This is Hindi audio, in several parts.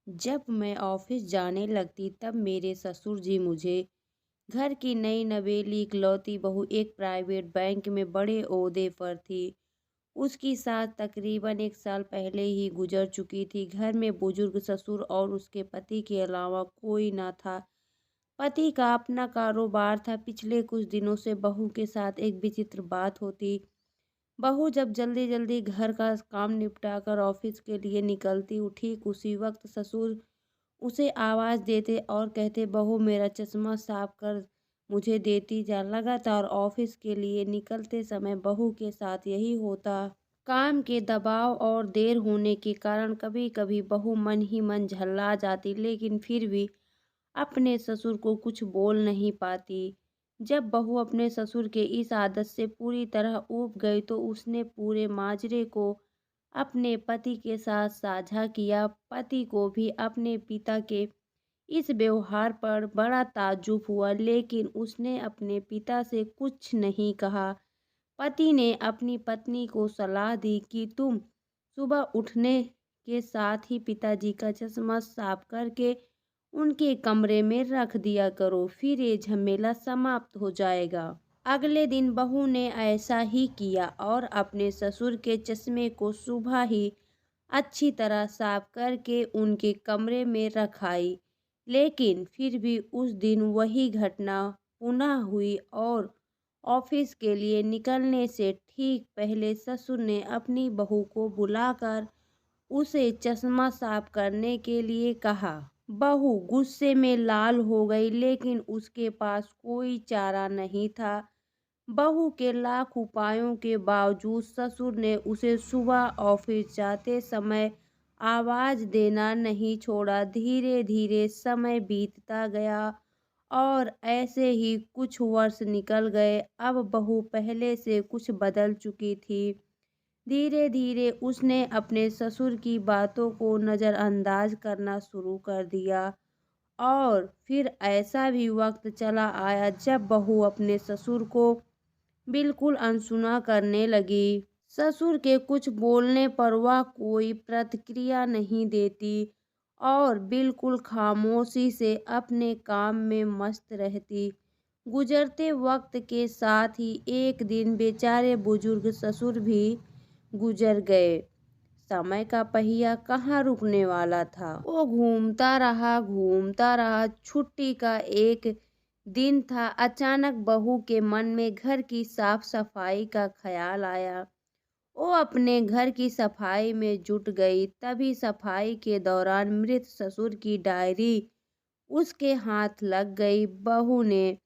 जब मैं ऑफिस जाने लगती तब मेरे ससुर जी मुझे घर की नई नवेली इकलौती बहू एक प्राइवेट बैंक में बड़े ओहदे पर थी। उसकी सास तकरीबन 1 साल पहले ही गुजर चुकी थी। घर में बुजुर्ग ससुर और उसके पति के अलावा कोई न था। पति का अपना कारोबार था। पिछले कुछ दिनों से बहू के साथ एक विचित्र बात होती। बहू जब जल्दी जल्दी घर का काम निपटाकर ऑफिस के लिए निकलती, ठीक उसी वक्त ससुर उसे आवाज़ देते और कहते, बहू मेरा चश्मा साफ कर मुझे देती जा। लगातार ऑफिस के लिए निकलते समय बहू के साथ यही होता। काम के दबाव और देर होने के कारण कभी कभी बहू मन ही मन झल्ला जाती, लेकिन फिर भी अपने ससुर को कुछ बोल नहीं पाती। जब बहू अपने ससुर के इस आदत से पूरी तरह ऊब गई तो उसने पूरे माजरे को अपने पति के साथ साझा किया। पति को भी अपने पिता के इस व्यवहार पर बड़ा ताज्जुब हुआ, लेकिन उसने अपने पिता से कुछ नहीं कहा। पति ने अपनी पत्नी को सलाह दी कि तुम सुबह उठने के साथ ही पिताजी का चश्मा साफ करके उनके कमरे में रख दिया करो, फिर ये झमेला समाप्त हो जाएगा। अगले दिन बहू ने ऐसा ही किया और अपने ससुर के चश्मे को सुबह ही अच्छी तरह साफ करके उनके कमरे में रखाई। लेकिन फिर भी उस दिन वही घटना पुनः हुई और ऑफिस के लिए निकलने से ठीक पहले ससुर ने अपनी बहू को बुलाकर उसे चश्मा साफ करने के लिए कहा। बहू गुस्से में लाल हो गई, लेकिन उसके पास कोई चारा नहीं था। बहू के लाख उपायों के बावजूद ससुर ने उसे सुबह ऑफिस जाते समय आवाज़ देना नहीं छोड़ा। धीरे धीरे समय बीतता गया और ऐसे ही कुछ वर्ष निकल गए। अब बहू पहले से कुछ बदल चुकी थी। धीरे धीरे उसने अपने ससुर की बातों को नज़रअंदाज करना शुरू कर दिया और फिर ऐसा भी वक्त चला आया जब बहू अपने ससुर को बिल्कुल अनसुना करने लगी। ससुर के कुछ बोलने पर वह कोई प्रतिक्रिया नहीं देती और बिल्कुल खामोशी से अपने काम में मस्त रहती। गुजरते वक्त के साथ ही एक दिन बेचारे बुजुर्ग ससुर भी गुजर गए। समय का पहिया कहाँ रुकने वाला था। वो घूमता रहा। छुट्टी का एक दिन था। अचानक बहू के मन में घर की साफ सफाई का ख्याल आया। वो अपने घर की सफाई में जुट गई। तभी सफाई के दौरान मृत ससुर की डायरी उसके हाथ लग गई। बहू ने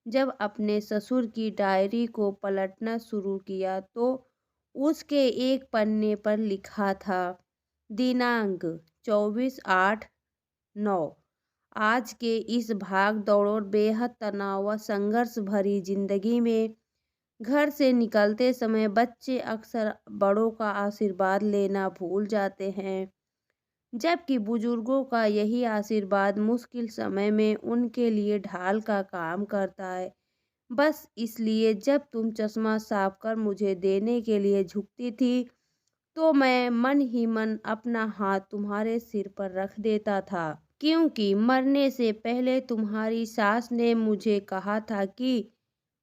जब अपने ससुर की डायरी को पलटना शुरू किया तो उसके एक पन्ने पर लिखा था, दिनांक 24/8/9। आज के इस भाग दौड़ और बेहद तनाव व संघर्ष भरी जिंदगी में घर से निकलते समय बच्चे अक्सर बड़ों का आशीर्वाद लेना भूल जाते हैं, जबकि बुजुर्गों का यही आशीर्वाद मुश्किल समय में उनके लिए ढाल का काम करता है। बस इसलिए जब तुम चश्मा साफ कर मुझे देने के लिए झुकती थी तो मैं मन ही मन अपना हाथ तुम्हारे सिर पर रख देता था, क्योंकि मरने से पहले तुम्हारी सास ने मुझे कहा था कि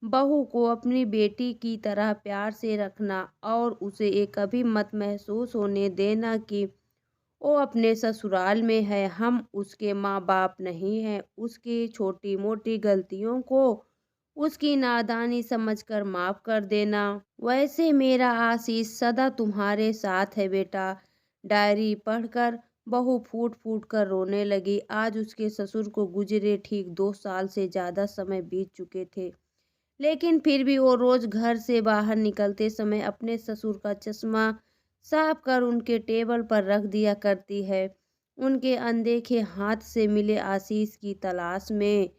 बहू को अपनी बेटी की तरह प्यार से रखना और उसे ये कभी मत महसूस होने देना कि वो अपने ससुराल में है। हम उसके माँ बाप नहीं हैं। उसकी छोटी मोटी गलतियों को उसकी नादानी समझकर माफ कर देना। वैसे मेरा आशीष सदा तुम्हारे साथ है बेटा। डायरी पढ़कर बहू फूट फूट कर रोने लगी। आज उसके ससुर को गुजरे ठीक 2 साल से ज़्यादा समय बीत चुके थे, लेकिन फिर भी वो रोज घर से बाहर निकलते समय अपने ससुर का चश्मा साफ कर उनके टेबल पर रख दिया करती है, उनके अनदेखे हाथ से मिले आशीष की तलाश में।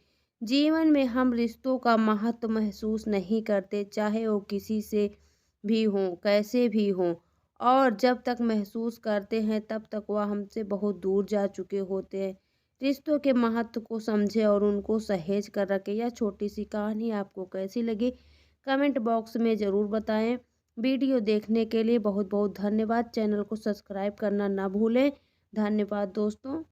जीवन में हम रिश्तों का महत्व महसूस नहीं करते, चाहे वो किसी से भी हों, कैसे भी हों, और जब तक महसूस करते हैं तब तक वह हमसे बहुत दूर जा चुके होते हैं। रिश्तों के महत्व को समझें और उनको सहेज कर रखें। यह छोटी सी कहानी आपको कैसी लगी कमेंट बॉक्स में ज़रूर बताएं। वीडियो देखने के लिए बहुत बहुत धन्यवाद। चैनल को सब्सक्राइब करना ना भूलें। धन्यवाद दोस्तों।